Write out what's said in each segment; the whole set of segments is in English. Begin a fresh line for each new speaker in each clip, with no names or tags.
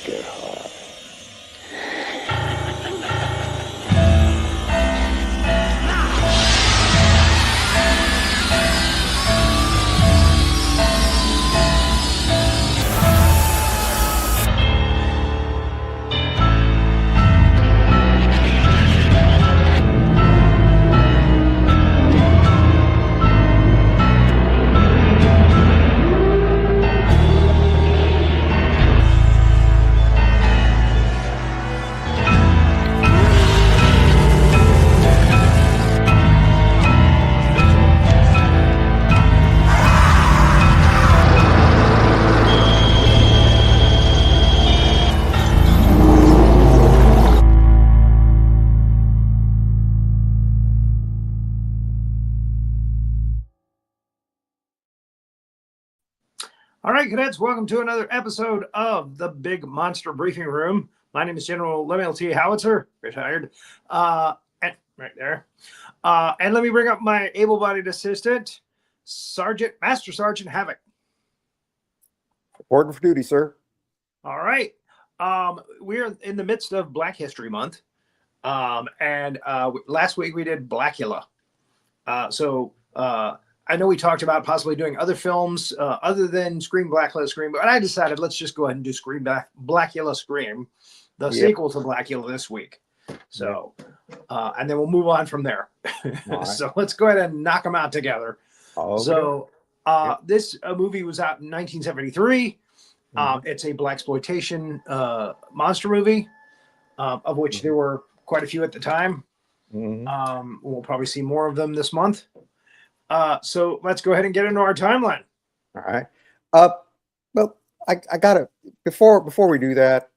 get high.
All right, cadets, welcome to another episode of the Big Monster Briefing Room. My name is General Lemuel T. Howitzer, retired, and right there. And let me bring up my able-bodied assistant, Master Sgt. Havoc.
Reporting for duty, sir.
All right. We're in the midst of Black History Month, and last week we did Blacula. I know we talked about possibly doing other films other than Blacula Scream, but I decided let's just go ahead and do Blacula Scream, the sequel to Blacula this week. So, and then we'll move on from there. Right. So let's go ahead and knock them out together. Okay. So this movie was out in 1973. It's a blaxploitation monster movie, of which there were quite a few at the time. We'll probably see more of them this month. So let's go ahead and get into our timeline.
All right. Well, I gotta before we do that,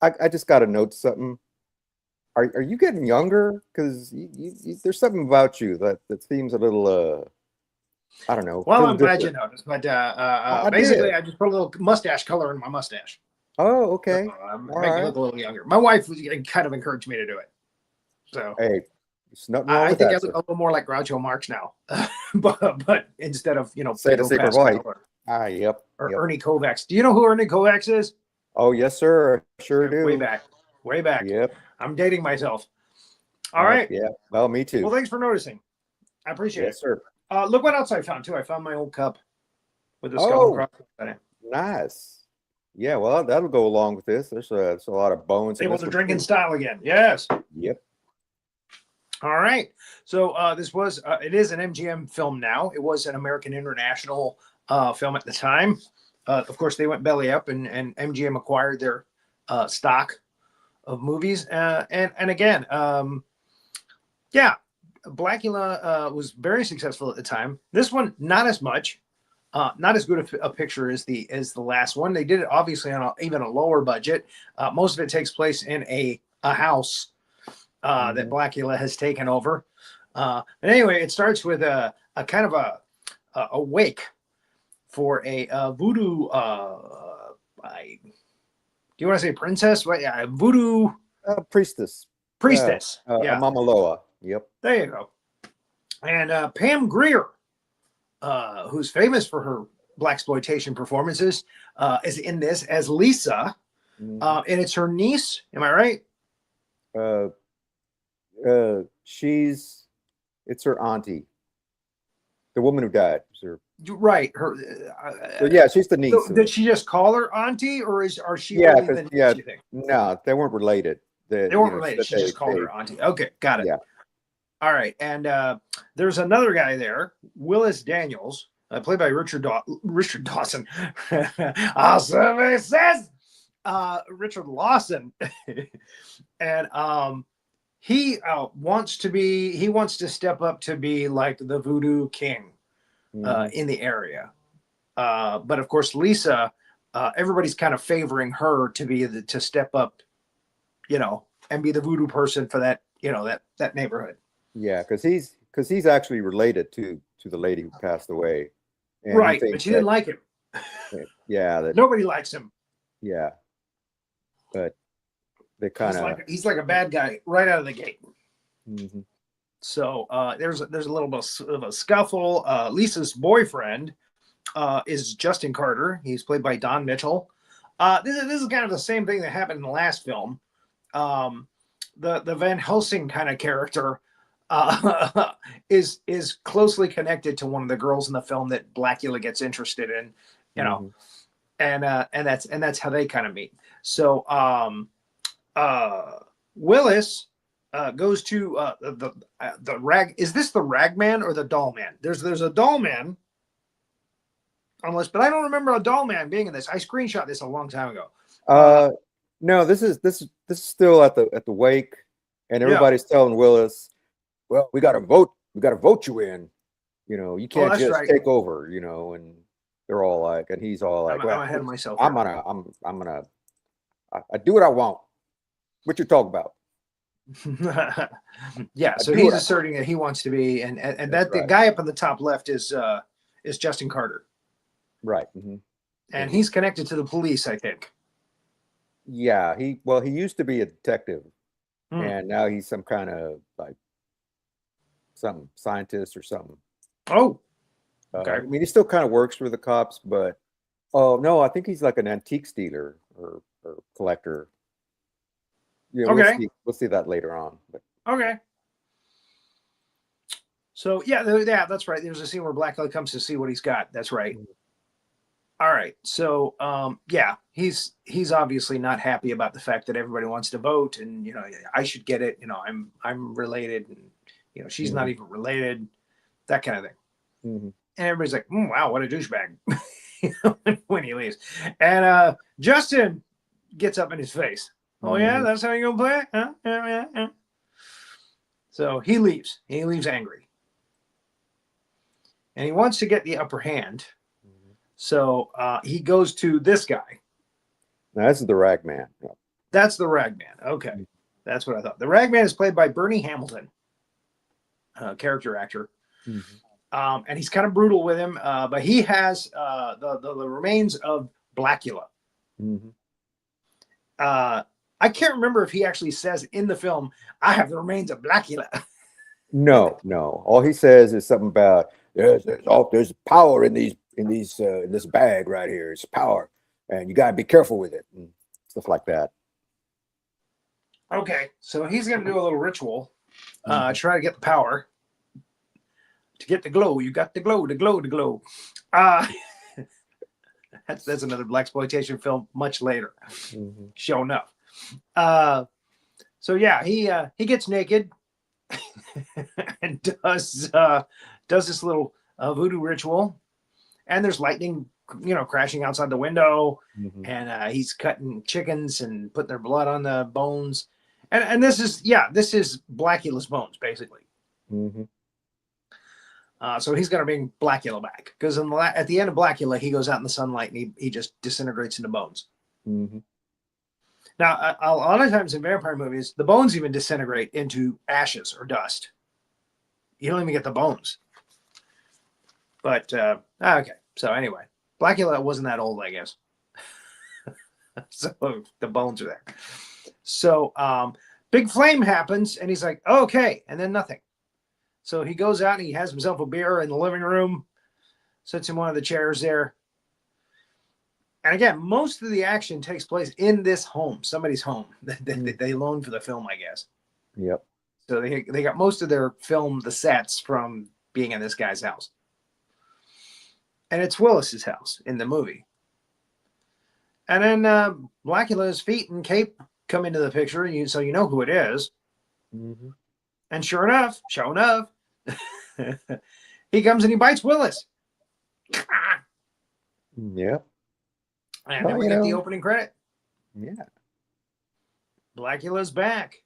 I just gotta note something. Are you getting younger? Because there's something about you that seems a little I don't know.
Well, I'm glad you noticed, but basically, I just put a little mustache color in my mustache.
Oh, okay.
So, I'm making it look a little younger. My wife kind of encouraged me to do it. So
hey. I
think I look a little more like Groucho Marx now, but instead of
say the secret white. Yep.
Or Ernie Kovacs. Do you know who Ernie Kovacs is?
Oh yes, sir. I sure do.
Way back.
Yep.
I'm dating myself. All right.
Yeah. Well, me too.
Well, thanks for noticing. I appreciate it.
Yes, sir.
Look what else I found too. I found my old cup with the skull cross on it.
Nice. Yeah. Well, that'll go along with this. There's a lot of bones.
Able to drink in style again. Yes.
Yep.
All right. So this was, it is an MGM film now. It was an American International film at the time. Of course, they went belly up and MGM acquired their stock of movies. And again, Blacula was very successful at the time. This one, not as much. Not as good a picture as the last one. They did it obviously on even a lower budget. Most of it takes place in a house that Blacula has taken over. And anyway, it starts with a kind of a wake for a voodoo. Do you want to say princess? Well, yeah, voodoo
priestess.
Priestess.
Mama Loa. Yep.
There you go. And Pam Grier, who's famous for her blaxploitation performances, is in this as Lisa, and it's her niece. Am I right?
It's her auntie, the woman who died.
Right. Her.
Yeah, she's the niece.
So did she just call her auntie, or are she?
Yeah, no, they weren't related.
They weren't related. She just called her auntie. Okay, got it. Yeah. All right, and there's another guy there, Willis Daniels, played by Richard Dawson. Awesome, says Richard Lawson, and he wants to step up to be like the voodoo king in the area, but of course Lisa, everybody's kind of favoring her to be to step up, and be the voodoo person for that that neighborhood.
Yeah, because he's actually related to the lady who passed away.
And right, but she didn't like him.
Yeah,
nobody likes him.
Yeah, but they kind of
he's like a bad guy right out of the gate. So there's a little bit of a scuffle. Lisa's boyfriend is Justin Carter. He's played by Don Mitchell. This is kind of the same thing that happened in the last film. The Van Helsing kind of character is closely connected to one of the girls in the film that Blacula gets interested in, you know, and that's how they kind of meet. So Willis goes to the rag. Is this the rag man or the doll man? There's a doll man on the list, but I don't remember a doll man being in this. I screenshot this a long time ago.
No, this is still at the wake, and everybody's telling Willis, well, we got to vote you in. You know, you can't just take over. You know, and they're all like, and he's all like,
I'm ahead of myself.
I do what I want. What you talk about?
Yeah, so he's asserting that he wants to be, and that the guy up on the top left is Justin Carter,
right?
And he's connected to the police, I think.
Yeah, he used to be a detective, and now he's some kind of like some scientist or something.
Oh, okay.
I mean, he still kind of works for the cops, but no, I think he's like an antique dealer or collector. Yeah,
okay.
We'll see that later on. But.
Okay. So yeah, that's right. There's a scene where Blacula comes to see what he's got. That's right. All right. So yeah, he's obviously not happy about the fact that everybody wants to vote, and you know, I should get it. You know, I'm related, and you know, she's not even related. That kind of thing. And everybody's like, wow, what a douchebag. You know, when he leaves. And Justin gets up in his face. Oh, yeah, that's how you're going to play? Huh? Yeah. So he leaves. He leaves angry. And he wants to get the upper hand. So he goes to this guy.
Now, this is the rag man.
That's the rag man. Okay. That's what I thought. The rag man is played by Bernie Hamilton, character actor. And he's kind of brutal with him, but he has the remains of Blacula. I can't remember if he actually says in the film, I have the remains of Blacula.
No. All he says is something about there's power in this bag right here. It's power, and you gotta be careful with it and stuff like that.
Okay, so he's gonna do a little ritual, try to get the power. To get the glow, you got the glow. That's another blaxploitation film much later. Sure enough. So yeah, he gets naked and does this little voodoo ritual, and there's lightning, you know, crashing outside the window, and he's cutting chickens and putting their blood on the bones, and this is Blacula's bones basically. So he's going to bring Blacula back because at the end of Blacula, he goes out in the sunlight and he just disintegrates into bones. Now, a lot of times in vampire movies, the bones even disintegrate into ashes or dust. You don't even get the bones. But, okay. So anyway, Blacula wasn't that old, I guess. So the bones are there. So big flame happens and he's like, oh, okay. And then nothing. So he goes out and he has himself a beer in the living room, sits in one of the chairs there. And again, most of the action takes place in this home, somebody's home that they loaned for the film, I guess.
Yep.
So they got most of their film, the sets, from being in this guy's house. And it's Willis's house in the movie. And then Blacula's feet and cape come into the picture, so you know who it is. And sure enough, he comes and he bites Willis.
Yeah.
And then we get the opening credit.
Yeah.
Blacula's back.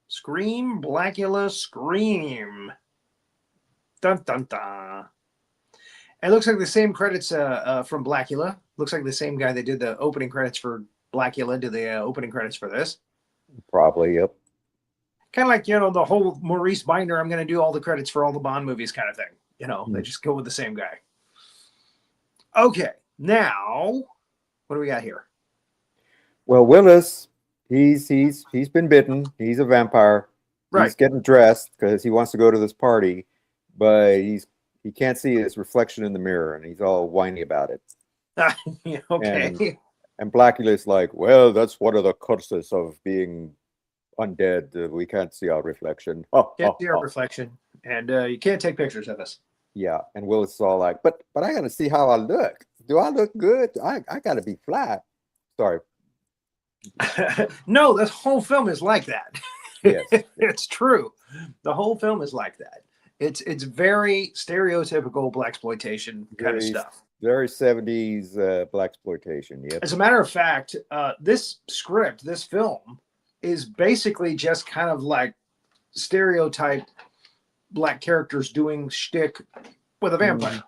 Scream, Blacula, scream. Dun, dun, dun. It looks like the same credits from Blacula. Looks like the same guy that did the opening credits for Blacula did the opening credits for this.
Probably, yep.
Kind of like, you know, the whole Maurice Binder, I'm going to do all the credits for all the Bond movies kind of thing. You know, they just go with the same guy. Okay, now, what do we got here?
Well, Willis, he's been bitten. He's a vampire. Right. He's getting dressed because he wants to go to this party, but he can't see his reflection in the mirror, and he's all whiny about it.
Okay.
And Blacula's like, well, that's one of the curses of being undead. We can't see our reflection.
Can't see our reflection, and you can't take pictures of us.
Yeah, and Willis is all like, but I gotta see how I look. Do I look good? I gotta be flat. Sorry.
No, this whole film is like that.
Yes.
It's true. The whole film is like that. It's very stereotypical blaxploitation kind of stuff.
Very 70s blaxploitation. Yep.
As a matter of fact, this script, this film, is basically just kind of like stereotype black characters doing shtick with a vampire.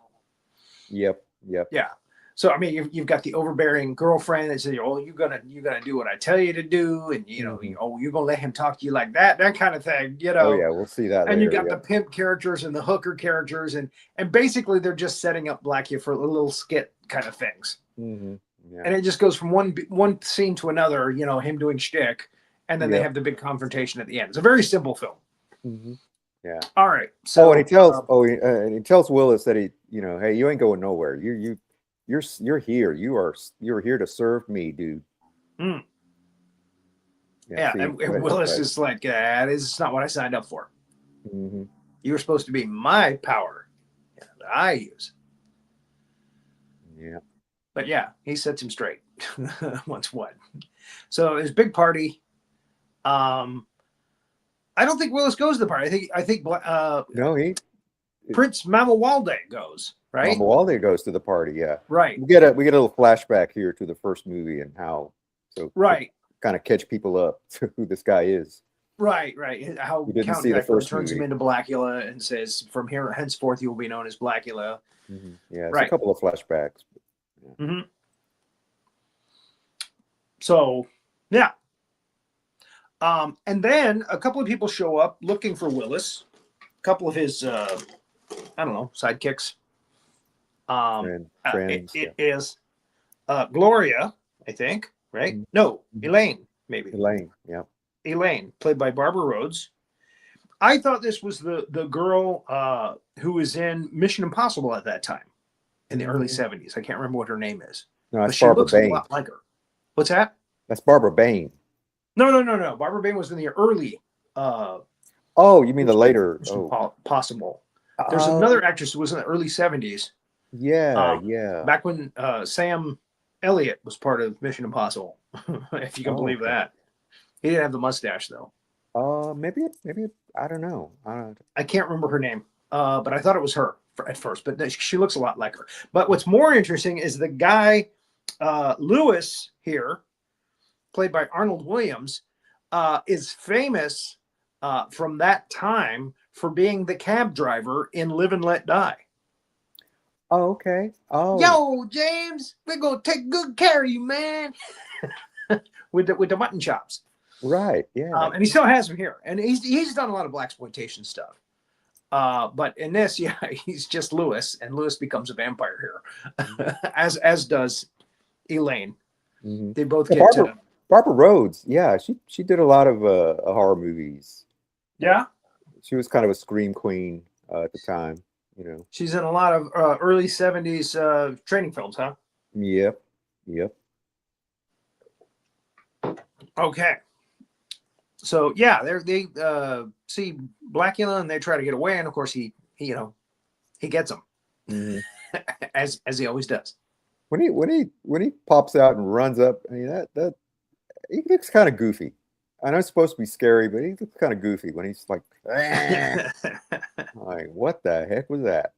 Yep.
Yeah. So I mean, you've got the overbearing girlfriend that says, "Oh, you're gonna do what I tell you to do," and you're gonna let him talk to you like that kind of thing.
Oh yeah, we'll see that.
And
later,
you got the pimp characters and the hooker characters, and basically they're just setting up Blacula for little skit kind of things.
Mm-hmm. Yeah.
And it just goes from one scene to another. Him doing shtick, and then they have the big confrontation at the end. It's a very simple film.
Mm-hmm. Yeah.
All right. So
and he tells Willis that hey, you ain't going nowhere. You're here. You're here to serve me, dude.
Mm. Yeah, and Willis is like, this is not what I signed up for.
Mm-hmm.
You were supposed to be my power that I use.
Yeah.
But yeah, he sets him straight. Once what? So there's a big party. I don't think Willis goes to the party. I think
no,
Prince Mamuwalde goes. Right.
Mamuwalde goes to the party. Yeah.
Right.
We get a little flashback here to the first movie and how kind of catch people up to who this guy is.
Right. How Count Dracula turns him into Blacula and says, "From here henceforth, you will be known as Blacula."
Mm-hmm. Yeah, it's a couple of flashbacks.
Yeah. Mm-hmm. So, yeah. And then a couple of people show up looking for Willis. A couple of his, sidekicks. It is Gloria, I think, right? Mm-hmm. No, Elaine, maybe.
Elaine, yeah.
Elaine, played by Barbara Rhodes. I thought this was the girl who was in Mission Impossible at that time in the early 70s. I can't remember what her name is.
No, that's Barbara Bain.
A lot like her. What's that?
That's Barbara Bain.
No. Barbara Bain was in the early.
You mean the later?
Possible. There's another actress who was in the early 70s.
Yeah.
Back when Sam Elliott was part of Mission Impossible, if you can believe that. He didn't have the mustache though.
Maybe I don't know.
I can't remember her name, but I thought it was her at first. But she looks a lot like her. But what's more interesting is the guy Lewis here, played by Arnold Williams, is famous from that time for being the cab driver in Live and Let Die.
Oh, okay. Oh,
yo, James, we're gonna take good care of you, man. with the mutton chops.
Right. Yeah.
And he still has him here, and he's done a lot of blaxploitation stuff. But in this, he's just Lewis, and Lewis becomes a vampire here, as does Elaine. Mm-hmm. They both get
Barbara Rhodes. Yeah, she did a lot of horror movies.
Yeah.
She was kind of a scream queen at the time.
She's in a lot of early 70s training films, huh?
Yep.
Okay. So yeah, they see Blacula and they try to get away, and of course he gets them, mm-hmm. as he always does.
When he pops out and runs up, I mean that he looks kind of goofy. I know it's supposed to be scary, but he looks kind of goofy when he's like, like, what the heck was that?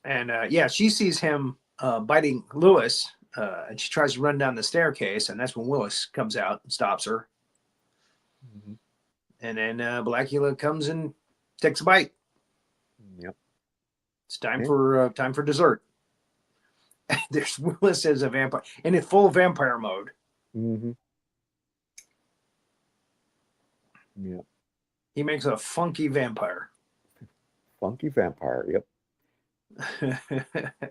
And she sees him biting Lewis, and she tries to run down the staircase, and that's when Willis comes out and stops her. Mm-hmm. And then Blacula comes and takes a bite.
Yep.
It's time for dessert. There's Willis as a vampire in full vampire mode.
Mm-hmm. Yeah.
He makes a funky vampire.
Funky vampire, yep.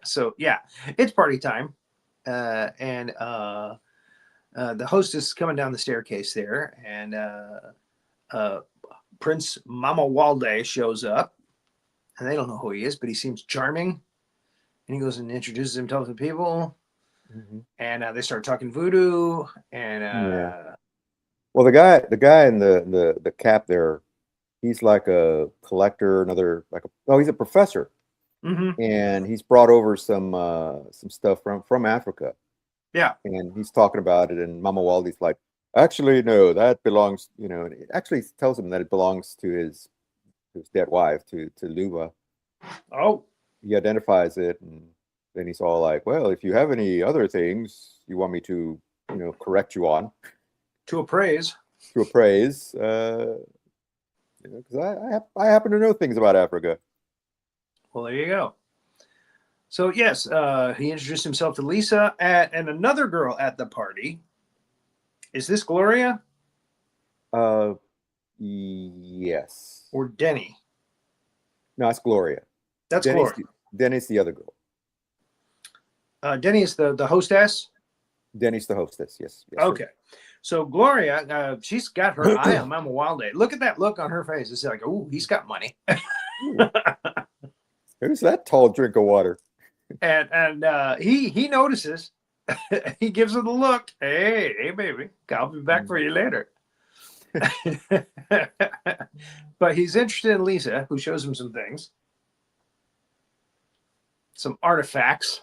So yeah, it's party time. And the host is coming down the staircase there, and Prince Mamuwalde shows up, and they don't know who he is, but he seems charming. And he goes and introduces himself to people. and they start talking voodoo. And
Yeah. Well, the guy in the cap there, he's like a collector, he's a professor,
mhm.
and he's brought over some stuff from Africa,
Yeah.
and he's talking about it, and Mama Waldy's like, actually, no, that belongs, and it actually tells him that it belongs to his dead wife, to Luba.
Oh,
He identifies it, and then he's all like, well, if you have any other things you want me to, correct you on,
to appraise.
because I happen to know things about Africa.
Well, there you go. So yes, he introduced himself to Lisa and another girl at the party. Is this Gloria
Yes.
or Denny?
No, it's Gloria.
That's
Denny's
Gloria.
Denny's the other girl.
Denny is the hostess.
Denny's the hostess. Yes.
Okay. So Gloria, she's got her eye on Mama Walde. Look at that look on her face. It's like, oh, he's got money.
Who's that tall drink of water?
And he notices. He gives her the look. Hey, baby, I'll be back for you later. But he's interested in Lisa, who shows him some things, some artifacts,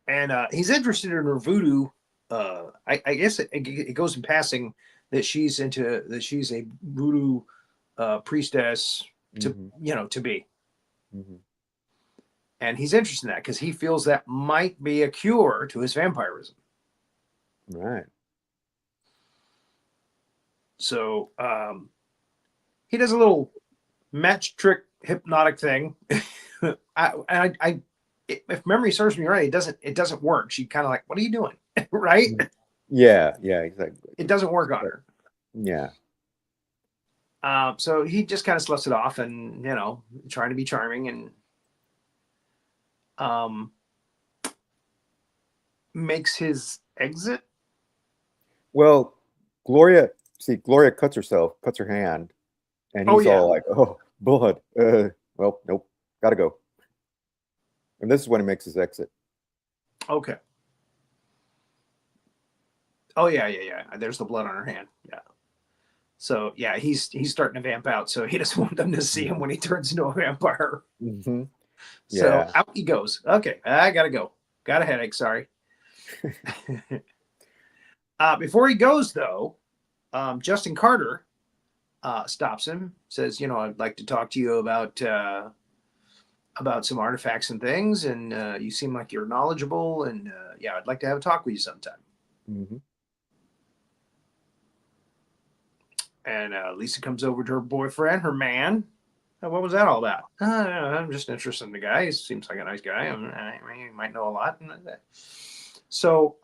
and he's interested in her voodoo. I guess it goes in passing that she's a voodoo priestess to be. And he's interested in that because he feels that might be a cure to his vampirism.
Right.
So he does a little match trick hypnotic thing. If memory serves me right, it doesn't work. She kind of like, what are you doing? Right?
Yeah, exactly.
It doesn't work on her.
Yeah.
So he just kind of sloughs it off and, trying to be charming and makes his exit.
Well, Gloria cuts her hand, and he's all like, oh, blood. Well, nope, gotta go. And this is when he makes his exit.
Okay. Oh yeah. There's the blood on her hand. Yeah. So yeah, he's starting to vamp out. So he doesn't want them to see him when he turns into a vampire.
Mm-hmm. Yeah.
So out he goes. Okay, I gotta go. Got a headache. Sorry. Before he goes though, Justin Carter stops him. Says, I'd like to talk to you about some artifacts and things, and you seem like you're knowledgeable, and I'd like to have a talk with you sometime.
Mm-hmm.
And Lisa comes over to her boyfriend, her man. What was that all about? I'm just interested in the guy. He seems like a nice guy. He might know a lot. So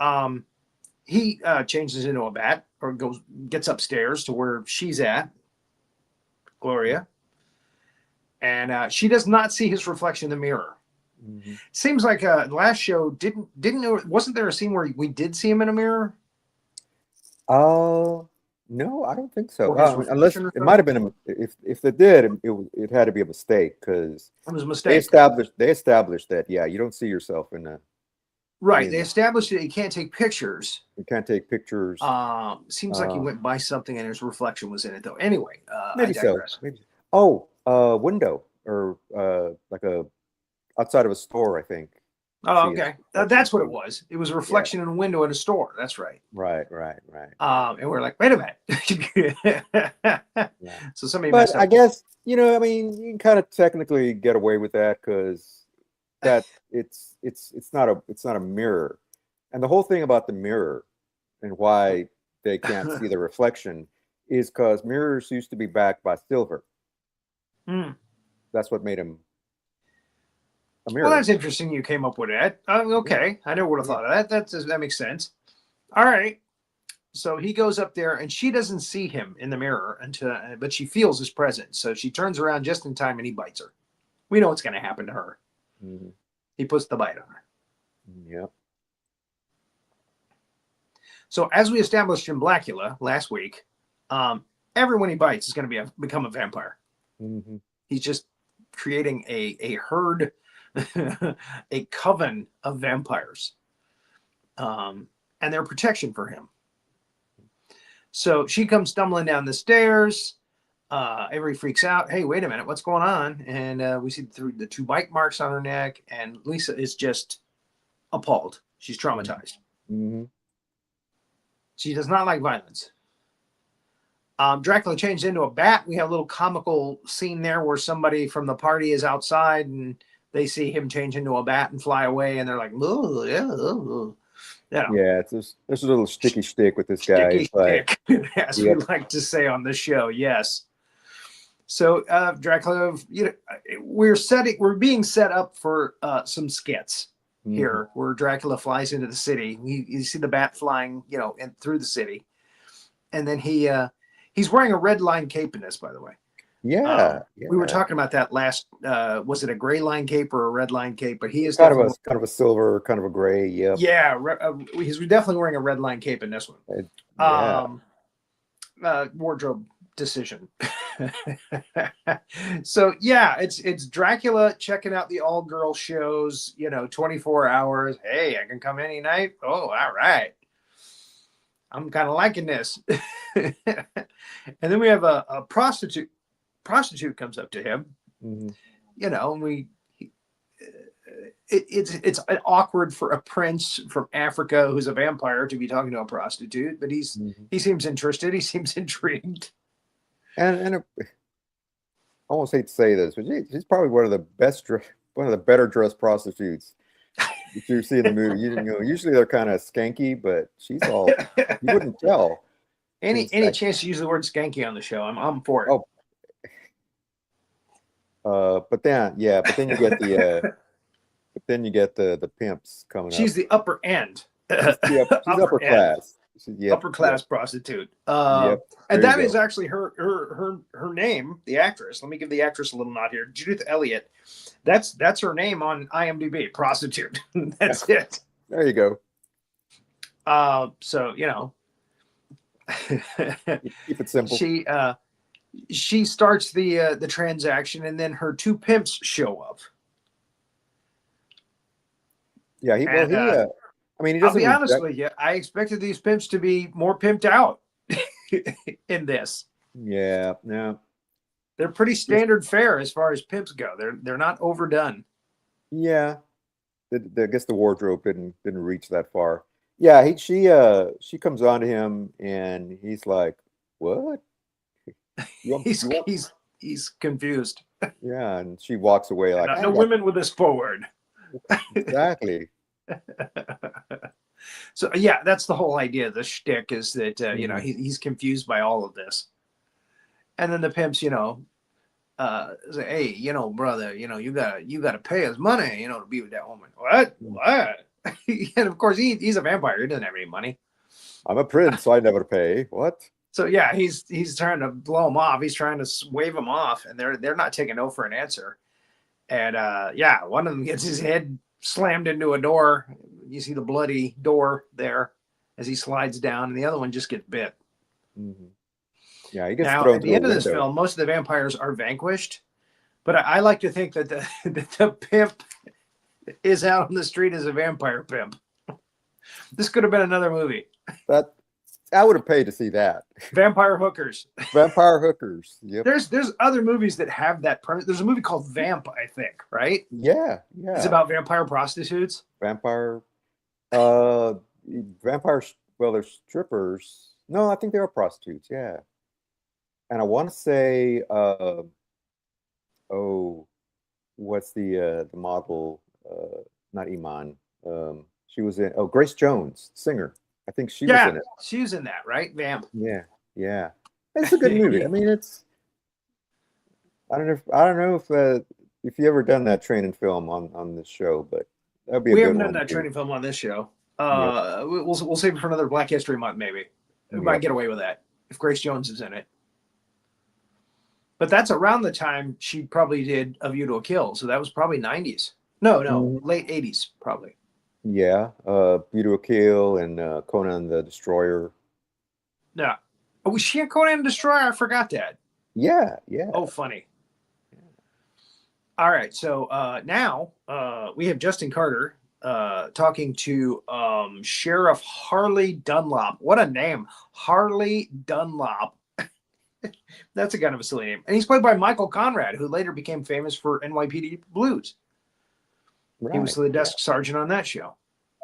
he changes into a bat or gets upstairs to where she's at, Gloria. And she does not see his reflection in the mirror. Mm-hmm. Seems like last show wasn't there a scene where we did see him in a mirror?
No, I don't think so. Unless it might have been if they did, it had to be a mistake because
it was a mistake.
They established that you don't see yourself in a
right. They established that you can't take pictures.
You can't take pictures.
Seems like he went by something and his reflection was in it though. Anyway,
maybe so. Maybe. Oh, window or like a outside of a store, I think.
Oh, okay. That's what it was. It was a reflection in a window in a store. That's right.
Right.
And we're like, wait a minute. So somebody
messed up. I guess, you can kind of technically get away with that because that it's not a mirror. And the whole thing about the mirror and why they can't see the reflection is because mirrors used to be backed by silver. That's what made them a mirror.
Well, that's interesting. You came up with that. Okay, I never would have thought of that. That makes sense. All right. So he goes up there, and she doesn't see him in the mirror but she feels his presence. So she turns around just in time, and he bites her. We know what's going to happen to her. Mm-hmm. He puts the bite on her.
Yep.
So as we established in Blacula last week, everyone he bites is going to become a vampire.
Mm-hmm.
He's just creating a herd a coven of vampires, and their protection for him. So she comes stumbling down the stairs. Everybody freaks out. Hey, wait a minute, what's going on? And we see through the 2 bite marks on her neck, and Lisa is just appalled. She's traumatized.
Mm-hmm.
She does not like violence. Dracula changed into a bat. We have a little comical scene there where somebody from the party is outside and they see him change into a bat and fly away, and they're like, "Oh, yeah, oh."
Yeah, there's a little sticky stick with this guy.
Sticky stick, as we like to say on the show. Yes. So Dracula, we're being set up for some skits here, where Dracula flies into the city. You see the bat flying, through the city, and then he's wearing a red line cape in this, by the way.
Yeah,
we were talking about that last. Was it a gray line cape or a red line cape? But he is
kind of a silver, kind of a gray. Yep.
Yeah, he's definitely wearing a red line cape in this one. Wardrobe decision. So yeah, it's Dracula checking out the all girl shows. 24 hours. Hey, I can come any night. Oh, all right. I'm kind of liking this. And then we have a prostitute. Prostitute comes up to him, and it's awkward for a prince from Africa who's a vampire to be talking to a prostitute, but he seems interested. He seems intrigued.
And I almost hate to say this, but she's probably one of the better dressed prostitutes that you see in the movie. Usually they're kind of skanky, but she's all, you wouldn't tell.
Any chance to use the word skanky on the show, I'm for it.
Oh. But then you get the pimps coming up.
She's the upper end.
She's upper class.
Upper class prostitute. And that is actually her name, the actress. Let me give the actress a little nod here. Judith Elliott. That's her name on IMDb. Prostitute. That's it.
There you go.
So
keep it simple.
She starts the transaction, and then her 2 pimps show up.
Yeah, he doesn't.
I'll be honest with you. I expected these pimps to be more pimped out in this.
Yeah, no.
They're pretty standard fare as far as pimps go. They're not overdone.
Yeah, I guess the wardrobe didn't reach that far. Yeah, she comes on to him, and he's like, "What?"
He's confused.
Yeah, and she walks away like,
no women with this forward.
Exactly.
So yeah, that's the whole idea of the shtick, is that he's confused by all of this, and then the pimps say, "Hey, brother, you gotta pay us money, to be with that woman." What? And of course he's a vampire. He doesn't have any money.
I'm a prince, so I never pay. What?
So yeah, he's trying to blow him off. He's trying to wave him off, and they're not taking no for an answer. And one of them gets his head slammed into a door. You see the bloody door there as he slides down, and the other one just gets bit.
Mm-hmm. Yeah, he gets
now
thrown
at the end of this
window.
film, most of the vampires are vanquished, but I like to think that the pimp is out on the street as a vampire pimp. This could have been another movie.
That I would have paid to see that.
Vampire hookers.
Vampire hookers. Yep.
There's other movies that have that premise. There's a movie called Vamp, I think, right?
Yeah.
It's about vampire prostitutes.
Vampires. Well, they're strippers. No, I think they are prostitutes. Yeah. And I want to say, what's the model? Not Iman. She was in. Oh, Grace Jones, singer. I think she was in it.
She was in that, right? Vamp.
Yeah. It's a good movie. I mean, I don't know if you ever done that training film on this show, but that'd be.
We haven't done that training film on this show. We'll save it for another Black History Month, maybe. We might get away with that if Grace Jones is in it. But that's around the time she probably did A View to a Kill, so that was probably 90s. No, late 80s, probably.
Yeah, View to a Kill and Conan the Destroyer.
Yeah. Oh, was she in Conan the Destroyer? I forgot that.
Yeah.
Oh, funny. All right. So now we have Justin Carter talking to Sheriff Harley Dunlop. What a name. Harley Dunlop. That's a kind of a silly name. And he's played by Michael Conrad, who later became famous for NYPD Blues.
Right.
He was the desk sergeant on that show.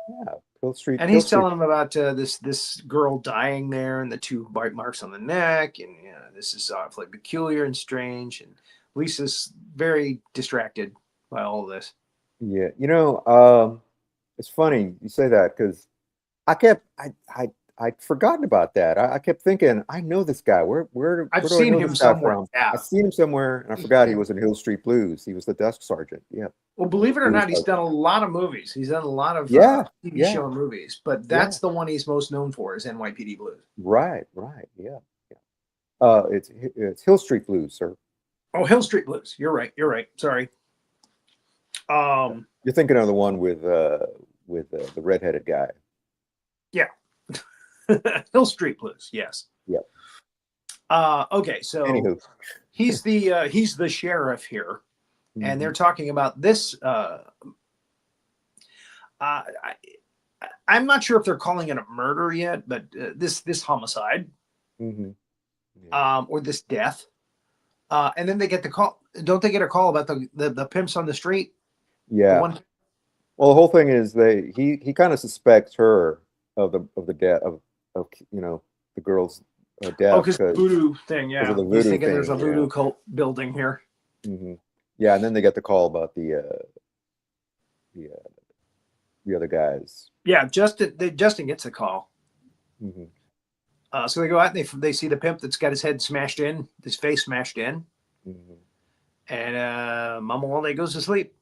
Yeah, Hill Street.
And he's telling him about this girl dying there and the 2 bite marks on the neck. And this is like peculiar and strange. And Lisa's very distracted by all of this.
Yeah, it's funny you say that because I'd forgotten about that. I kept thinking, I know this guy. Where
I've
do I
seen
know
him
this guy
somewhere.
from?
Yeah.
I've seen him somewhere, and I forgot he was in Hill Street Blues. He was the desk sergeant. Yeah.
Well, believe it or not, he's done a lot of movies. He's done a lot of
Yeah,
TV show and movies, but that's
Yeah.
the one he's most known for is NYPD Blues.
Right, yeah. It's Hill Street Blues, sir.
Oh, Hill Street Blues. You're right. Sorry.
You're thinking of the one with the redheaded guy.
Yeah. Hill Street Blues. Yes.
Yep.
Okay, so
Anywho.
he's the sheriff here, and they're talking about this. I'm not sure if they're calling it a murder yet, but this homicide, or this death, and then they get the call. Don't they get a call about the pimps on the street?
Yeah. Well, the whole thing is he kind of suspects her of the death of the girl's death.
Oh, because voodoo thing, yeah.
The voodoo
He's thinking
thing,
there's a voodoo cult building here.
Yeah, and then they get the call about the other guys.
Yeah, Justin gets a call. So they go out and they see the pimp that's got his head smashed in, his face smashed in, and Mama Walde goes to sleep.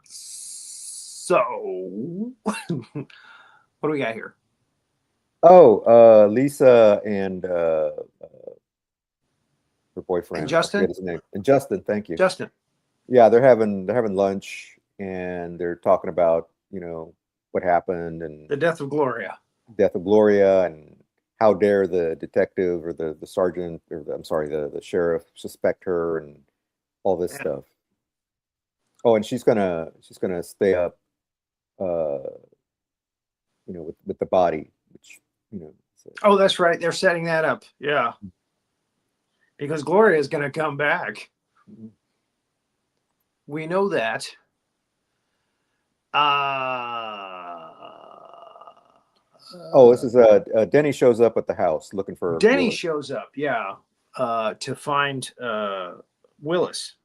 So, what do we got here?
Oh, Lisa and her boyfriend.
And Justin?
I forget his name. And Justin, thank you.
Justin.
Yeah, they're having lunch and they're talking about, what happened and
the death of Gloria.
And how dare the detective or the sergeant or the sheriff suspect her and all this stuff. Oh, and she's gonna stay up with the body, which
Oh, that's right. They're setting that up. Yeah. Because Gloria is going to come back. We know that.
This is Denny shows up at the house looking for
Denny
Willis.
shows up, to find Willis.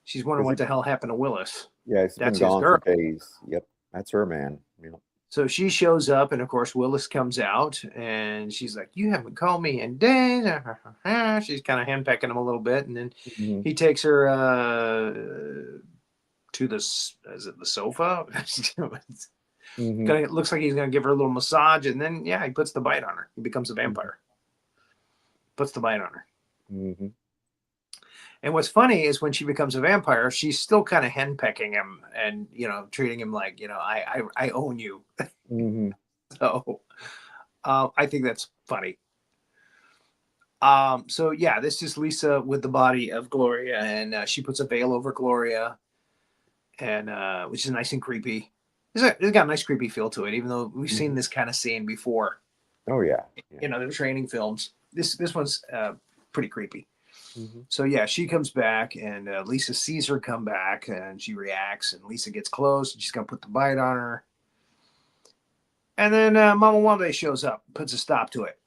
She's wondering what the hell happened to Willis.
Yeah, he's been gone for days. Yep, that's her man. Yeah.
So she shows up, and of course Willis comes out, and she's like, "You haven't called me in days." She's kind of handpecking him a little bit, and then he takes her to the sofa. It looks like he's gonna give her a little massage, and then he puts the bite on her. He becomes a vampire. Puts the bite on her. And what's funny is when she becomes a vampire, she's still kind of henpecking him and, treating him like, I own you. So I think that's funny. This is Lisa with the body of Gloria, and she puts a veil over Gloria, and which is nice and creepy. It's got a nice creepy feel to it, even though we've seen this kind of scene before.
Oh, yeah.
The training films. This one's pretty creepy. So she comes back, and Lisa sees her come back, and she reacts, and Lisa gets close, and she's gonna put the bite on her, and then Mama Walde shows up, puts a stop to it.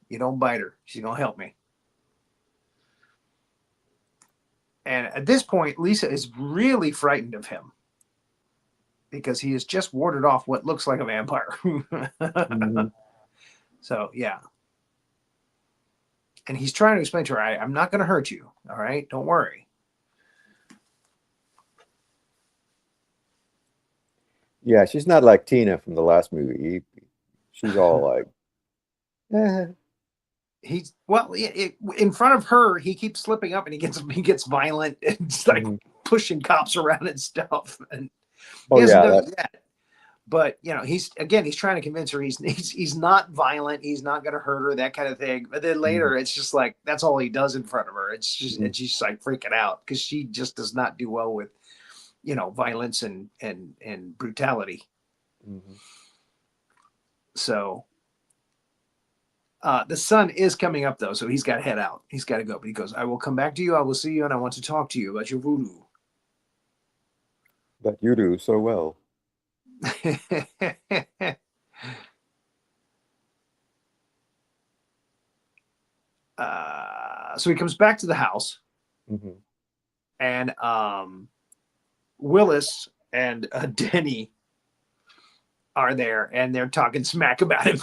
You don't bite her; she's gonna help me. And at this point, Lisa is really frightened of him because he has just warded off what looks like a vampire. So and he's trying to explain to her, I'm not going to hurt you. All right. Don't worry.
Yeah. She's not like Tina from the last movie. She's all like,
in front of her, he keeps slipping up and he gets violent and just like pushing cops around and stuff. And he hasn't done it yet. But he's trying to convince her he's not violent, he's not going to hurt her, that kind of thing. But then later, it's just like that's all he does in front of her. It's just and she's like freaking out because she just does not do well with violence and brutality. So the sun is coming up though, so he's got to head out. He's got to go. But he goes, "I will come back to you. I will see you, and I want to talk to you about your voodoo."
That you do so well.
So he comes back to the house, and Willis and Denny are there, and they're talking smack about him.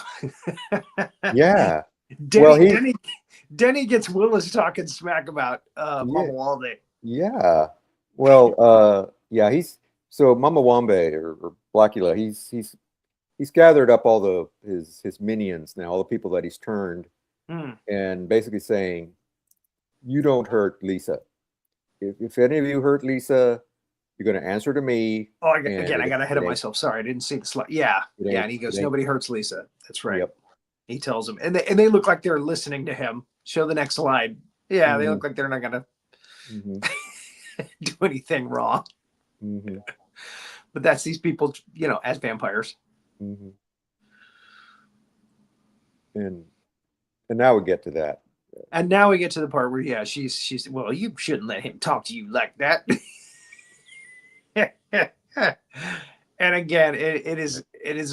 Yeah.
Denny gets Willis talking smack about Mama Wambe.
Yeah. Well, so Mama Wambe or Blacula, he's gathered up all his minions now, all the people that he's turned, and basically saying, "You don't hurt Lisa. If any of you hurt Lisa, you're going to answer to me."
Oh, I got ahead of myself. Sorry, I didn't see the slide. Yeah, and he goes, "Nobody hurts Lisa." That's right. Yep. He tells them, and they look like they're listening to him. Show the next slide. Yeah, they look like they're not going to do anything wrong. But that's these people, as vampires.
And now we get to that.
And now we get to the part where, she's well, you shouldn't let him talk to you like that. And again, it is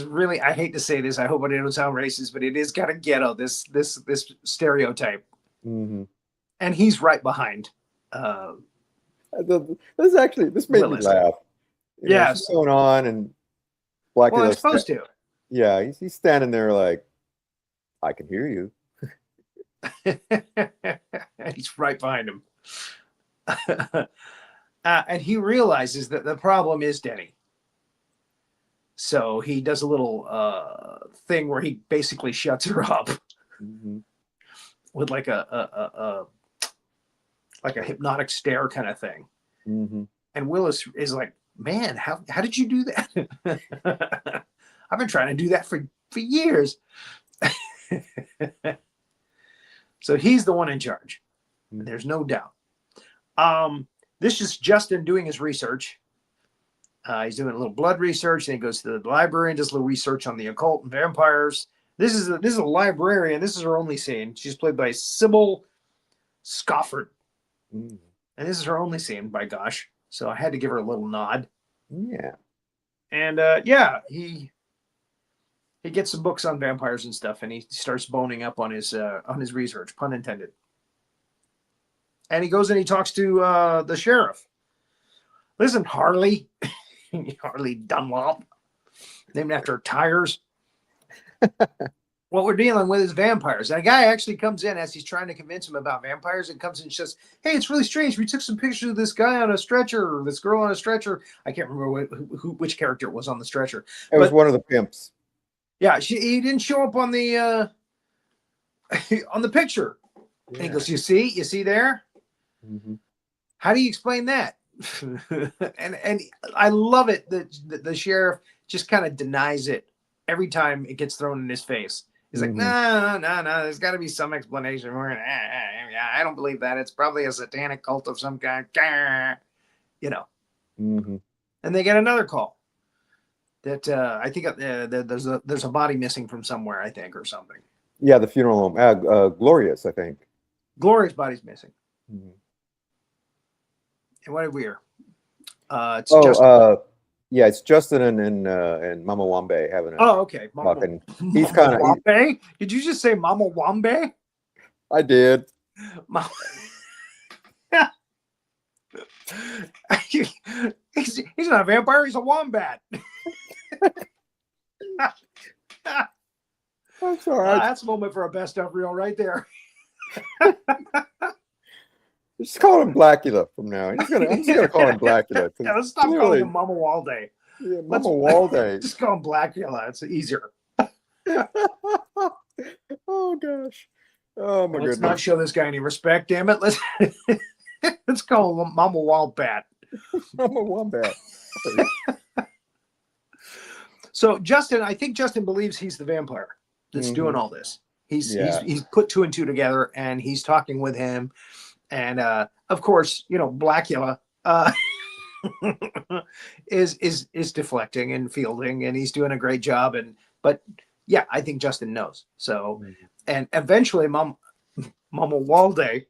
really, I hate to say this, I hope I didn't sound racist, but it is kind of ghetto, this stereotype. And he's right behind.
This made me laugh. Yeah, what's going on, and Blacula.
Well, I'm supposed to.
Yeah, he's standing there like, I can hear you.
And he's right behind him. And he realizes that the problem is Denny. So he does a little thing where he basically shuts her up with like a hypnotic stare kind of thing. And Willis is like, "Man, how did you do that?" I've been trying to do that for years. So he's the one in charge. There's no doubt. This is Justin doing his research. He's doing a little blood research, and he goes to the library and does a little research on the occult and vampires. This is a librarian. This is her only scene. She's played by Sybil Scofford. And this is her only scene, by gosh. So I had to give her a little nod.
Yeah.
And he gets some books on vampires and stuff, and he starts boning up on his research, pun intended. And he goes and he talks to the sheriff. "Listen, Harley," Harley Dunlop, named after tires. "What we're dealing with is vampires." And a guy actually comes in as he's trying to convince him about vampires, and comes in and says, "Hey, it's really strange. We took some pictures of this guy on a stretcher, or this girl on a stretcher." I can't remember which character it was on the stretcher.
It was one of the pimps.
Yeah, he didn't show up on the on the picture. Yeah. And he goes, "You see there? How do you explain that?" and I love it that the sheriff just kind of denies it every time it gets thrown in his face. He's like, no, there's got to be some explanation. I don't believe that. It's probably a satanic cult of some kind. And they get another call that I think there's a body missing from somewhere, I think, or something.
Yeah, the funeral home. Gloria's, I think.
Gloria's body's missing. And what did we hear? Justin.
It's Justin and Mama Wambe having a
okay.
He's kind of
Wambe? Did you just say Mama Wambe?
I did.
He's not a vampire, he's a wombat.
I'm sorry.
That's a moment for a best of reel right there.
Just call him Blacula from now. I'm just gonna call him Blacula.
Yeah, let's stop calling him Mama Walde.
Yeah, Mama Walde.
Just call him Blacula. It's easier.
Oh gosh. Oh my goodness.
Let's not show this guy any respect, damn it. Let's call him Mama Wombat.
Mama Wombat.
So Justin, I think Justin believes he's the vampire that's doing all this. He's put two and two together, and he's talking with him. And of course, Blacula is deflecting and fielding, and he's doing a great job. But yeah, I think Justin knows. So, and eventually, Mama Walde,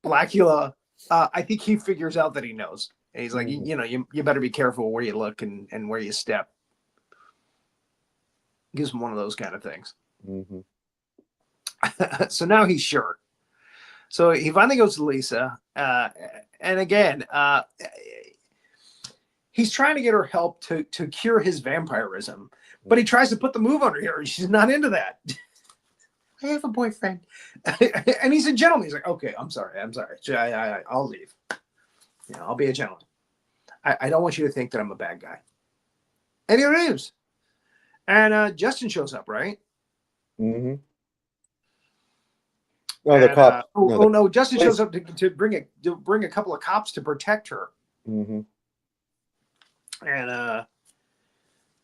Blacula, I think he figures out that he knows. And he's like, you better be careful where you look and where you step. Gives him one of those kind of things. So now he's sure. So he finally goes to Lisa. And again, he's trying to get her help to cure his vampirism. But he tries to put the move on her. She's not into that. I have a boyfriend. And he's a gentleman. He's like, okay, I'm sorry. I'll leave. I'll be a gentleman. I don't want you to think that I'm a bad guy. And he leaves. And Justin shows up, right?
Oh,
and,
the cop.
No, Justin shows up to bring a couple of cops to protect her. And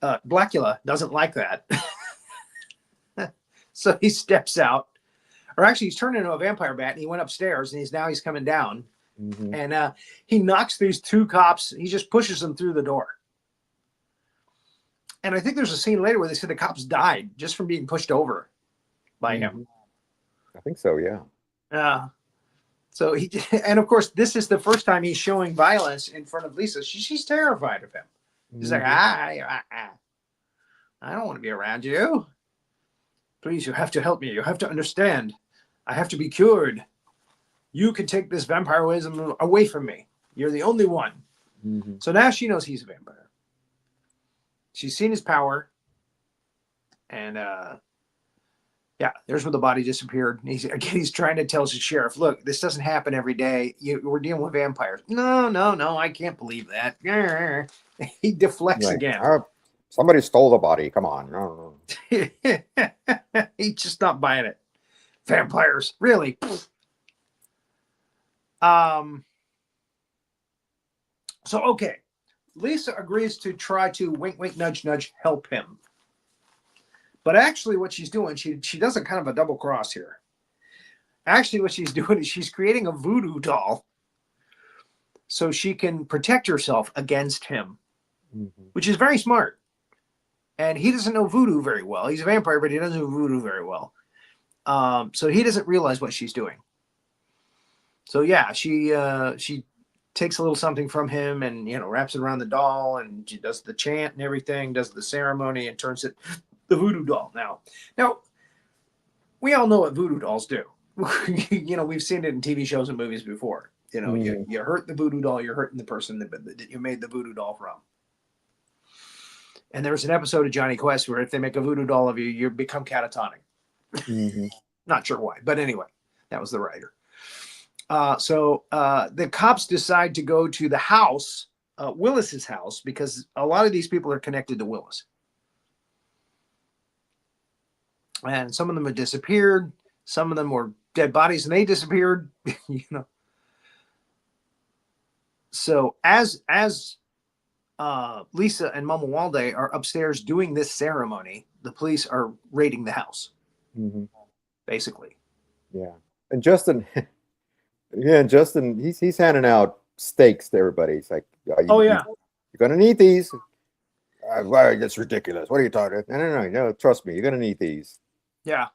Blacula doesn't like that. So he steps out. Or actually, he's turned into a vampire bat, and he went upstairs, and he's coming down. And he knocks these two cops. He just pushes them through the door. And I think there's a scene later where they said the cops died just from being pushed over by him.
I think so, yeah.
So and of course, this is the first time he's showing violence in front of Lisa. She's terrified of him. She's like, I don't want to be around you. Please, you have to help me. You have to understand. I have to be cured. You can take this vampirism away from me. You're the only one. So now she knows he's a vampire. She's seen his power. And there's where the body disappeared. And he's trying to tell the sheriff, look, this doesn't happen every day. We're dealing with vampires. No, I can't believe that. He deflects again.
Somebody stole the body. Come on. No.
He's just not buying it. Vampires, really? So, okay. Lisa agrees to try to wink, wink, nudge, nudge, help him. But actually what she's doing, she does a kind of a double cross here. Actually what she's doing is she's creating a voodoo doll so she can protect herself against him, which is very smart. And he doesn't know voodoo very well. He's a vampire, but he doesn't know voodoo very well. So he doesn't realize what she's doing. So yeah, she takes a little something from him and, wraps it around the doll, and she does the chant and everything, does the ceremony, and turns it the voodoo doll. Now we all know what voodoo dolls do. We've seen it in TV shows and movies before. You hurt the voodoo doll, you're hurting the person that you made the voodoo doll from. And there's an episode of Johnny Quest where if they make a voodoo doll of you, you become catatonic. Not sure why, but anyway, that was the writer. So the cops decide to go to the house, Willis's house, because a lot of these people are connected to Willis. And some of them have disappeared. Some of them were dead bodies and they disappeared, So as Lisa and Mama Walde are upstairs doing this ceremony, the police are raiding the house. Basically.
Yeah. And Justin, he's handing out steaks to everybody. He's like, you're going to need these. That's ridiculous. What are you talking about? No, trust me, you're going to need these.
Yeah.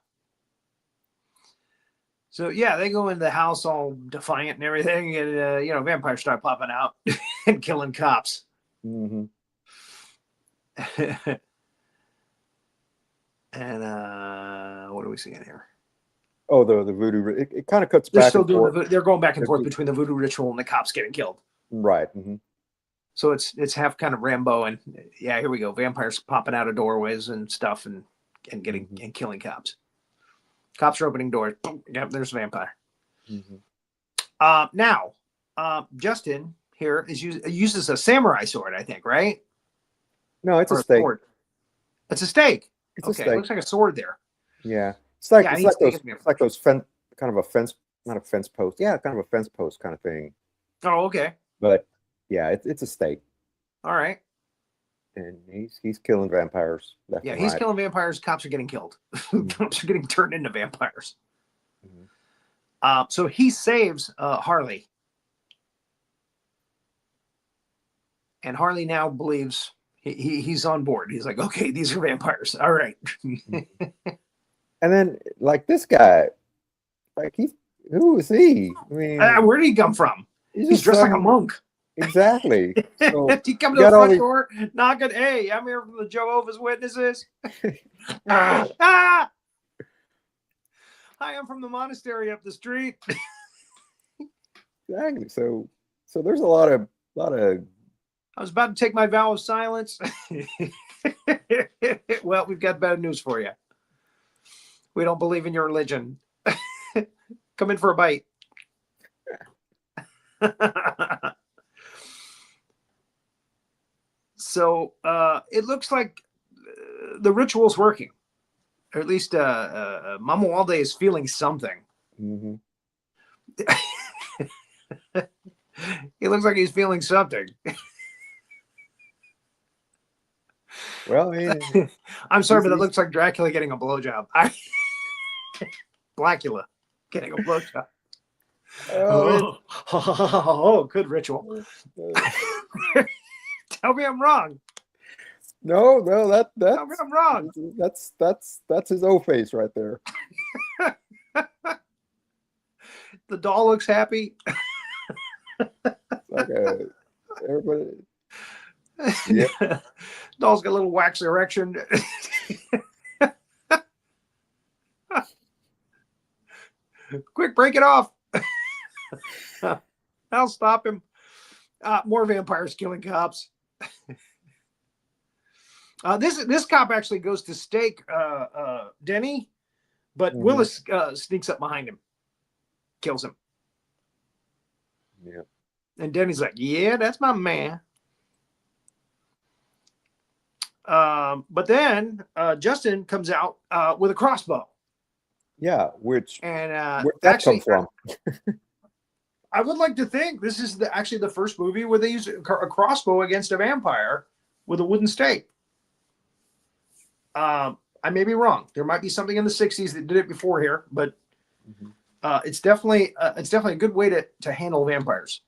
So, yeah, they go into the house all defiant and everything. And, vampires start popping out and killing cops. And what do we see in here?
Oh, the voodoo. It kind of cuts back and forth.
They're going back and forth between the voodoo ritual and the cops getting killed.
Right.
So it's half kind of Rambo, and here we go. Vampires popping out of doorways and stuff, and killing cops. Cops are opening doors. Boom, yep, there's a vampire. Now, Justin here uses a samurai sword, I think, right?
No, it's a stake.
Sword. It's a stake.
It's
okay,
a stake.
It looks like a sword there.
Yeah, it's like those kind of a fence, not a fence post. Yeah, kind of a fence post kind of thing.
Oh, okay.
But yeah, it's a stake.
All right.
and he's killing vampires left
Yeah,
and
he's
right.
killing vampires. Cops are getting killed. Cops are getting turned into vampires. So he saves Harley. And Harley now believes he's on board. He's like, okay, these are vampires. All right.
And then, like, this guy, like, who is he? I mean,
Where did he come from? He's
just
dressed like a monk.
Exactly. So
he come
you
to the
got all
front
these-
door, knocking, hey, I'm here from the Jehovah's Witnesses. Hi, I'm from the monastery up the street.
Exactly. So there's a lot of
I was about to take my vow of silence. Well, we've got bad news for you. We don't believe in your religion. Come in for a bite. So it looks like the ritual's working. Or at least Mama Walde is feeling something.
Mm-hmm.
He looks like he's feeling something.
Well, I mean,
I'm sorry, but it looks like Dracula getting a blowjob. Blacula getting a blowjob. Oh, good ritual. Tell me I'm wrong.
No, that's
Tell me I'm wrong.
that's his O face right there.
The doll looks happy.
Like everybody. Yeah.
Doll's got a little wax erection. Quick, break it off. I'll stop him. More vampires killing cops. This cop actually goes to stake Denny, but Willis sneaks up behind him, kills him.
Yeah.
And Denny's like, yeah, that's my man. But then Justin comes out with a crossbow.
Yeah, which
And
where'd that
actually,
come from?
I would like to think this is actually the first movie where they use a crossbow against a vampire with a wooden stake. I may be wrong. There might be something in the 60s that did it before here, but it's definitely a good way to handle vampires.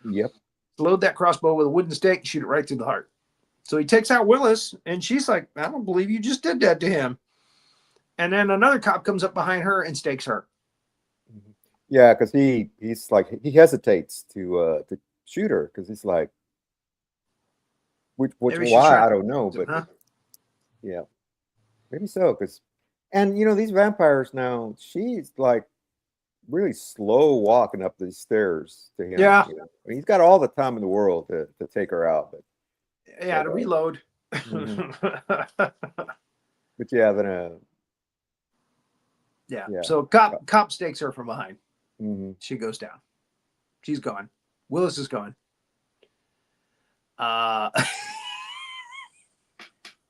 Yep.
Load that crossbow with a wooden stake and shoot it right through the heart. So he takes out Willis, and she's like, I don't believe you just did that to him. And then another cop comes up behind her and stakes her.
Yeah, because he's like, he hesitates to shoot her because he's like, which why I don't know, but yeah, maybe so. Because, and you know, these vampires now, she's like really slow walking up these stairs to him.
Yeah,
you know? I mean, he's got all the time in the world to take her out, but
to reload.
But yeah, then
yeah. So cop stakes her from behind. She goes down. She's gone. Willis is gone.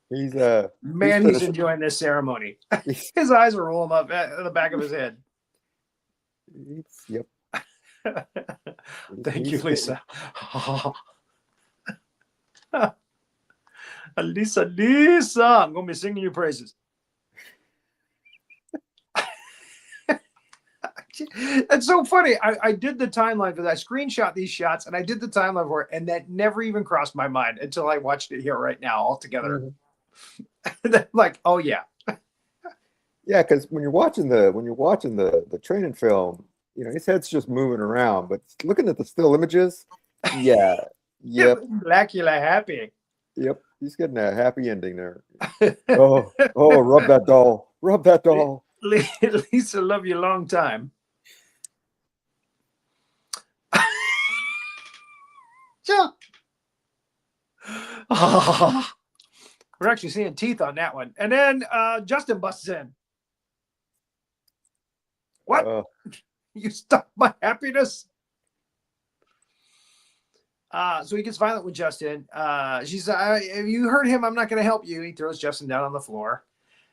he's
he's enjoying this ceremony. His eyes are rolling up at the back of his head.
Yep.
Thank you, Lisa. Lisa, I'm gonna be singing your praises. It's so funny. I did the timeline for that. I screenshot these shots and I did the timeline for it, and that never even crossed my mind until I watched it here right now all together. Like, oh yeah.
Yeah, because when you're watching the training film, you know, his head's just moving around, but looking at the still images, yeah, yep.
Blacula happy.
Yep, he's getting a happy ending there. oh, rub that doll. Rub that doll.
Lisa, love you a long time. Yeah. Oh, we're actually seeing teeth on that one. And then Justin busts in. What? You stopped my happiness? So he gets violent with Justin. She's, if you hurt him, I'm not going to help you. He throws Justin down on the floor.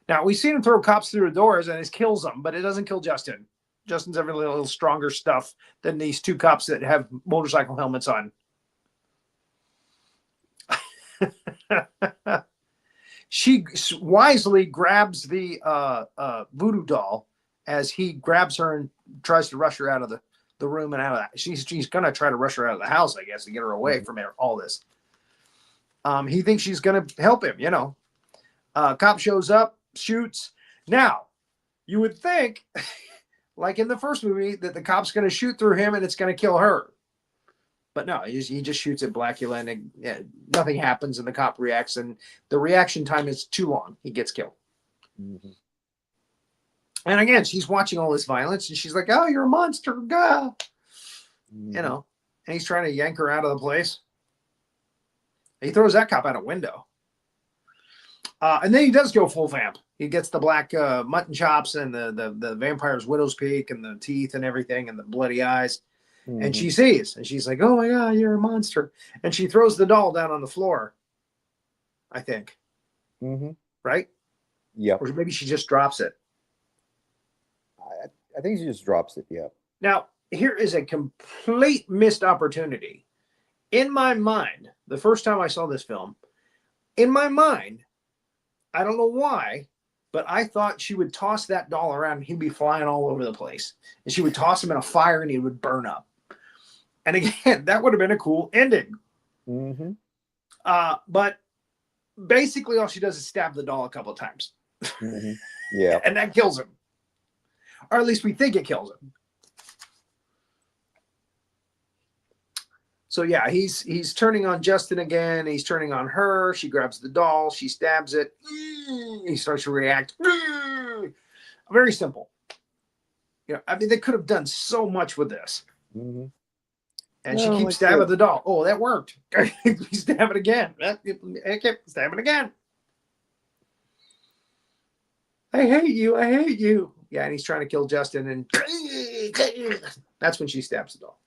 Now, we've seen him throw cops through the doors, and it kills them, but it doesn't kill Justin. Justin's having a little stronger stuff than these two cops that have motorcycle helmets on. She wisely grabs the voodoo doll as he grabs her and tries to rush her out of the room and out of that. She's going to try to rush her out of the house, I guess, to get her away from all this. He thinks she's going to help him, you know. Cop shows up, shoots. Now, you would think, like in the first movie, that the cop's going to shoot through him and it's going to kill her. But no, he just shoots at Blacula and nothing happens and the cop reacts and the reaction time is too long. He gets killed.
Mm-hmm.
And again, she's watching all this violence and she's like, oh, you're a monster. Gah.
Mm-hmm.
You know, and he's trying to yank her out of the place. He throws that cop out a window. And then he does go full vamp. He gets the black mutton chops and the vampire's widow's peak and the teeth and everything and the bloody eyes. Mm-hmm. And she sees, and she's like, oh my God, you're a monster. And she throws the doll down on the floor, I think.
Mm-hmm.
Right?
Yeah.
Or maybe she just drops it.
I think she just drops it, yeah.
Now, here is a complete missed opportunity. In my mind, the first time I saw this film, in my mind, I don't know why, but I thought she would toss that doll around and he'd be flying all over the place. And she would toss him in a fire and he would burn up. And again, that would have been a cool ending.
Mm-hmm.
But basically all she does is stab the doll a couple of times.
Mm-hmm. Yeah.
And that kills him. Or at least we think it kills him. So yeah, he's turning on Justin again. He's turning on her. She grabs the doll. She stabs it. He starts to react. Very simple. You know, I mean, they could have done so much with this.
Mm-hmm.
And she keeps stabbing the doll. Oh, that worked. Stab it again. Stab it again. I hate you. I hate you. Yeah, and he's trying to kill Justin, and that's when she stabs the doll.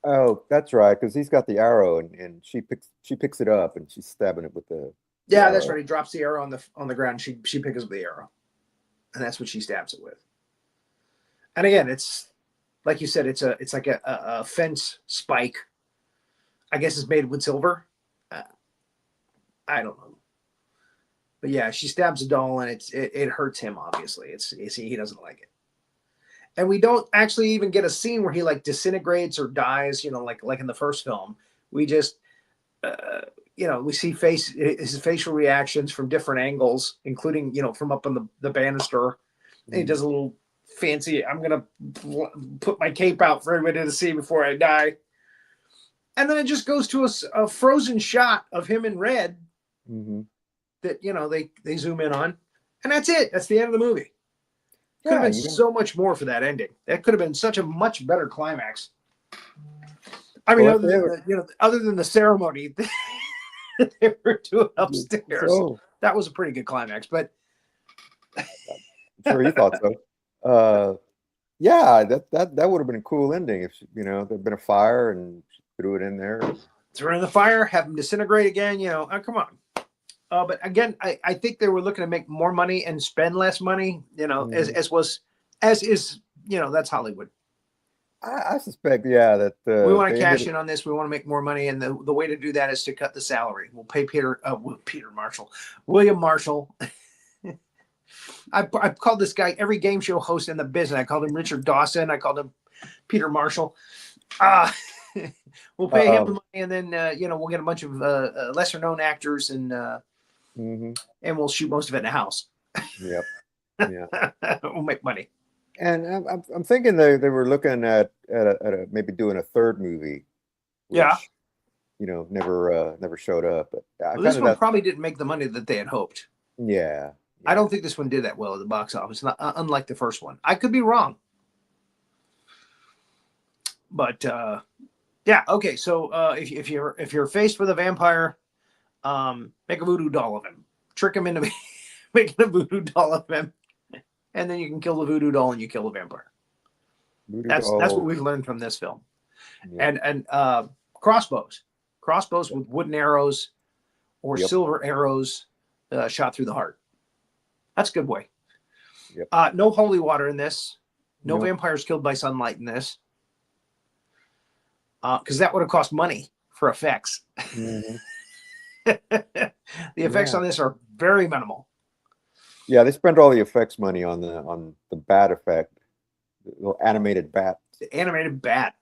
Oh, that's right, because he's got the arrow, and she picks it up, and she's stabbing it with the.
Yeah, that's right. He drops the arrow on the ground. She picks up the arrow, and that's what she stabs it with. And again, it's like you said, it's like a fence spike. I guess it's made with silver. I don't know, but yeah, she stabs the doll, and it hurts him. Obviously, he doesn't like it. And we don't actually even get a scene where he like disintegrates or dies, you know, like in the first film. We just, we see his facial reactions from different angles, including, you know, from up on the banister. And he does a little fancy, I'm going to put my cape out for everybody to see before I die. And then it just goes to a frozen shot of him in red that, you know, they zoom in on. And that's it. That's the end of the movie. Could have been so much more for that ending. That could have been such a much better climax. I mean, other than the ceremony they were doing upstairs, that was a pretty good climax. But
I'm sure he thought so. Yeah, that would have been a cool ending if there'd been a fire and she threw it in there.
Threw it in the fire, have him disintegrate again. You know, come on. But again, I think they were looking to make more money and spend less money, you know, as is, you know, that's Hollywood.
I suspect, yeah, that
we want to cash in on this. We want to make more money. And the way to do that is to cut the salary. We'll pay William Marshall. I've called this guy every game show host in the business. I called him Richard Dawson. I called him Peter Marshall. We'll pay him the money, and then we'll get a bunch of lesser known actors, and we'll shoot most of it in the house.
Yep. Yeah.
We'll make money.
And I'm thinking they were looking at maybe doing a third movie. Which, never showed up. But
this one probably didn't make the money that they had hoped.
Yeah.
I don't think this one did that well at the box office, unlike the first one. I could be wrong. But yeah, okay. So if you're faced with a vampire, make a voodoo doll of him. Trick him into making a voodoo doll of him, and then you can kill the voodoo doll and you kill the vampire. That's what we've learned from this film. Yeah. And crossbows with wooden arrows or silver arrows shot through the heart. That's a good way. Yep. No holy water in this. No vampires killed by sunlight in this. Because that would have cost money for effects.
Mhm.
The effects
Yeah.
on this are very minimal.
Yeah, they spent all the effects money on the bat effect, the little animated bat.
The animated bat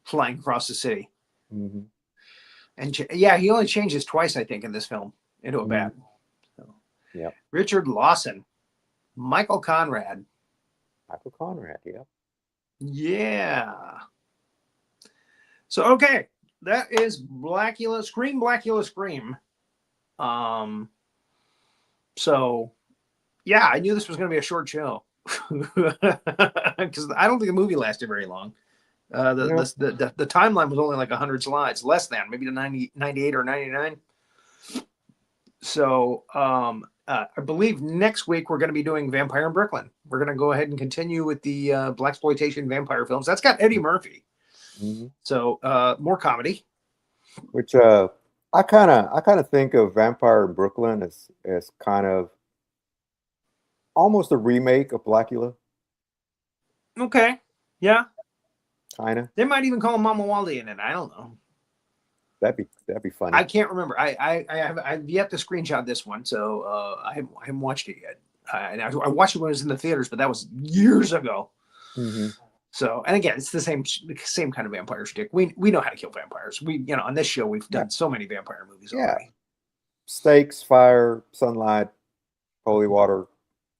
flying across the city.
Mm-hmm.
And yeah, he only changes twice, I think, in this film into a bat. So,
yeah.
Richard Lawson, Michael Conrad.
Michael Conrad, yeah.
Yeah. So, okay. That is Blacula, Scream. So, yeah, I knew this was going to be a short show. Because I don't think the movie lasted very long. The timeline was only like 100 slides, less than, maybe to 90, 98 or 99. So I believe next week we're going to be doing Vampire in Brooklyn. We're going to go ahead and continue with the blaxploitation vampire films. That's got Eddie Murphy.
Mm-hmm.
So more comedy.
Which I kind of think of Vampire in Brooklyn as kind of almost a remake of Blacula.
Okay. Yeah.
Kind of.
They might even call him Mama Waldy in it. I don't know.
That'd be funny.
I can't remember. I've yet to screenshot this one, so I haven't watched it yet. I watched it when it was in the theaters, but that was years ago.
Mm-hmm.
So, and again, it's the same kind of vampire shtick. We know how to kill vampires. On this show we've done so many vampire movies already.
Stakes, fire, sunlight, holy water.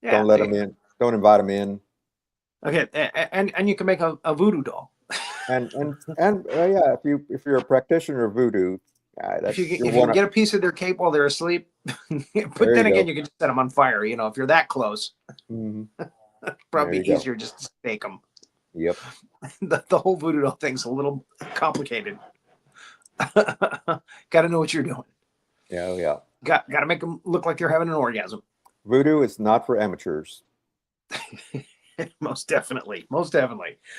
Yeah,
don't let them in. Don't invite them in.
Okay, and you can make a voodoo doll.
And yeah, if you're a practitioner of voodoo,
if you get a piece of their cape while they're asleep, but then again, you can just set them on fire. If you're that close, probably easier just to stake them.
Yep.
The whole voodoo doll thing's a little complicated. Got to know what you're doing.
Yeah.
Got to make them look like they're having an orgasm.
Voodoo is not for amateurs.
Most definitely.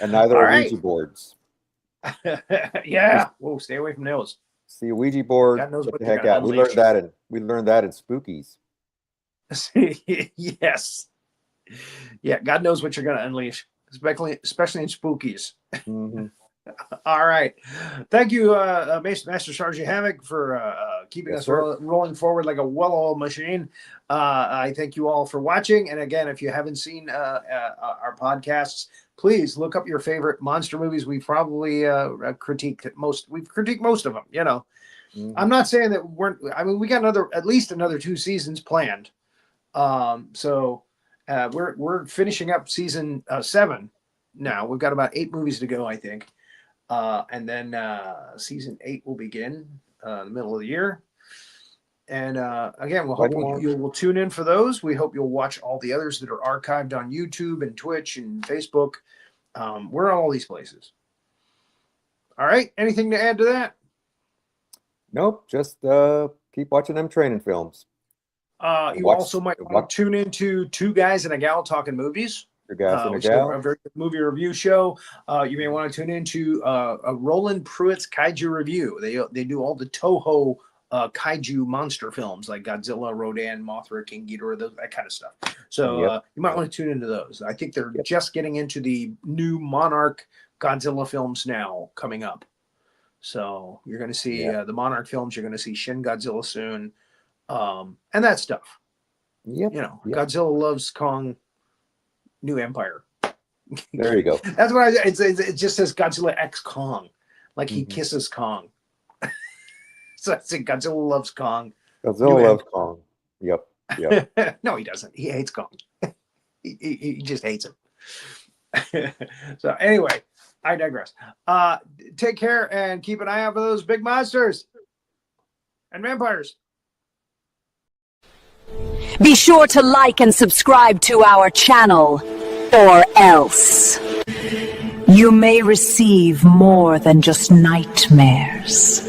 And neither are Ouija boards.
Yeah. Whoa, stay away from those.
See, a Ouija board.
God knows
get
what
the heck out. We learned that in Spookies.
Yes. Yeah, God knows what you're going to unleash, especially in Spookies.
Mm-hmm.
All right. Thank you, Master Sgt. Havoc, for keeping us rolling forward like a well-oiled machine. I thank you all for watching. And again, if you haven't seen our podcasts, please look up your favorite monster movies. We've probably critiqued most. We've critiqued most of them.
Mm-hmm.
I'm not saying that we got at least another 2 seasons planned. So we're finishing up season 7 now. We've got about 8 movies to go, I think. And then season 8 will begin in the middle of the year. And again, we'll hope you will tune in for those. We hope you'll watch all the others that are archived on YouTube and Twitch and Facebook. We're on all these places. All right. Anything to add to that?
Nope. Just keep watching them training films.
You also might want to tune into 2 Guys and a Gal Talking Movies.
A very
good movie review show. You may want to tune into a Roland Pruitt's Kaiju Review. They do all the Toho kaiju monster films like Godzilla, Rodan, Mothra, King Ghidorah, that kind of stuff. So you might want to tune into those. I think they're just getting into the new Monarch Godzilla films now coming up. So you're going to see the Monarch films. You're going to see Shin Godzilla soon, and that stuff.
Yep.
Godzilla loves Kong. New Empire.
There you go.
That's what it just says Godzilla X Kong, like he kisses Kong. So I say Godzilla loves Kong.
Godzilla loves Kong. Yep.
No, he doesn't. He hates Kong. he just hates him. So anyway, I digress. Take care and keep an eye out for those big monsters and vampires.
Be sure to like and subscribe to our channel, or else you may receive more than just nightmares.